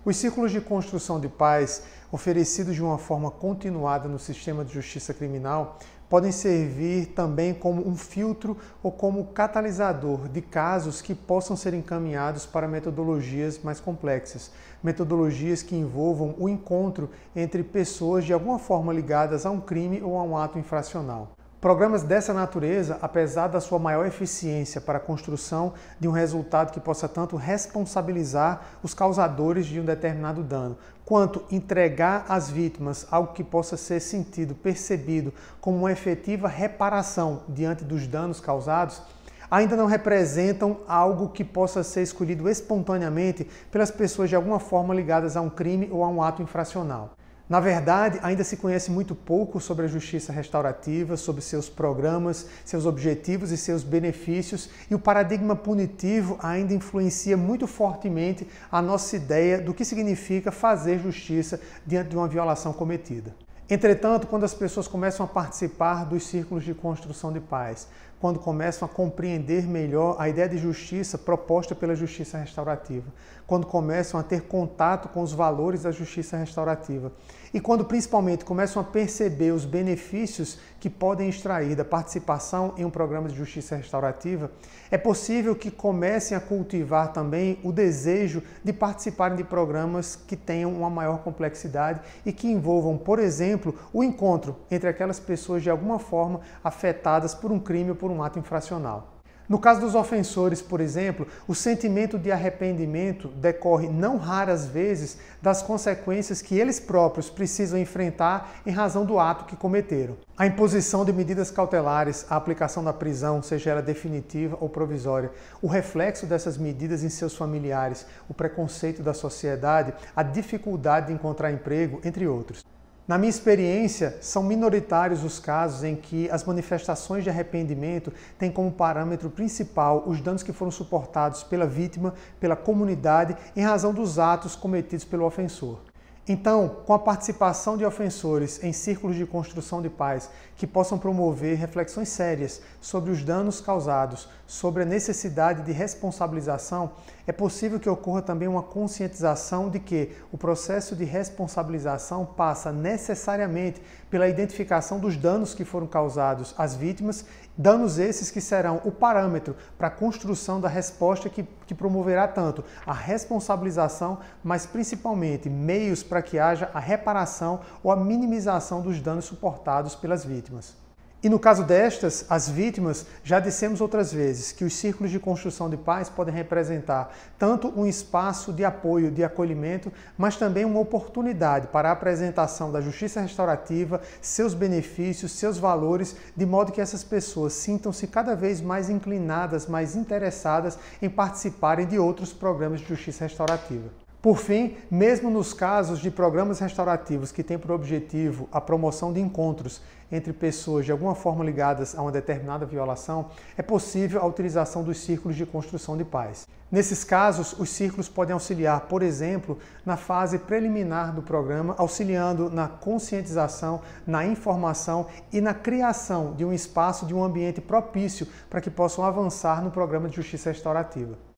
Os círculos de construção de paz, oferecidos de uma forma continuada no sistema de justiça criminal, podem servir também como um filtro ou como catalisador de casos que possam ser encaminhados para metodologias mais complexas, metodologias que envolvam o encontro entre pessoas de alguma forma ligadas a um crime ou a um ato infracional. Programas dessa natureza, apesar da sua maior eficiência para a construção de um resultado que possa tanto responsabilizar os causadores de um determinado dano, quanto entregar às vítimas algo que possa ser sentido, percebido como uma efetiva reparação diante dos danos causados, ainda não representam algo que possa ser escolhido espontaneamente pelas pessoas de alguma forma ligadas a um crime ou a um ato infracional. Na verdade, ainda se conhece muito pouco sobre a justiça restaurativa, sobre seus programas, seus objetivos e seus benefícios, e o paradigma punitivo ainda influencia muito fortemente a nossa ideia do que significa fazer justiça diante de uma violação cometida. Entretanto, quando as pessoas começam a participar dos círculos de construção de paz, quando começam a compreender melhor a ideia de justiça proposta pela justiça restaurativa, quando começam a ter contato com os valores da justiça restaurativa e quando principalmente começam a perceber os benefícios que podem extrair da participação em um programa de justiça restaurativa, é possível que comecem a cultivar também o desejo de participarem de programas que tenham uma maior complexidade e que envolvam, por exemplo, o encontro entre aquelas pessoas de alguma forma afetadas por um crime ou por um ato infracional. No caso dos ofensores, por exemplo, o sentimento de arrependimento decorre não raras vezes das consequências que eles próprios precisam enfrentar em razão do ato que cometeram. A imposição de medidas cautelares, a aplicação da prisão, seja ela definitiva ou provisória, o reflexo dessas medidas em seus familiares, o preconceito da sociedade, a dificuldade de encontrar emprego, entre outros. Na minha experiência, são minoritários os casos em que as manifestações de arrependimento têm como parâmetro principal os danos que foram suportados pela vítima, pela comunidade, em razão dos atos cometidos pelo ofensor. Então, com a participação de ofensores em círculos de construção de paz que possam promover reflexões sérias sobre os danos causados, sobre a necessidade de responsabilização, é possível que ocorra também uma conscientização de que o processo de responsabilização passa necessariamente pela identificação dos danos que foram causados às vítimas, danos esses que serão o parâmetro para a construção da resposta que promoverá tanto a responsabilização, mas principalmente meios para que haja a reparação ou a minimização dos danos suportados pelas vítimas. E no caso destas, as vítimas, já dissemos outras vezes que os círculos de construção de paz podem representar tanto um espaço de apoio, de acolhimento, mas também uma oportunidade para a apresentação da justiça restaurativa, seus benefícios, seus valores, de modo que essas pessoas sintam-se cada vez mais inclinadas, mais interessadas em participarem de outros programas de justiça restaurativa. Por fim, mesmo nos casos de programas restaurativos que têm por objetivo a promoção de encontros entre pessoas de alguma forma ligadas a uma determinada violação, é possível a utilização dos círculos de construção de paz. Nesses casos, os círculos podem auxiliar, por exemplo, na fase preliminar do programa, auxiliando na conscientização, na informação e na criação de um espaço, de um ambiente propício para que possam avançar no programa de justiça restaurativa.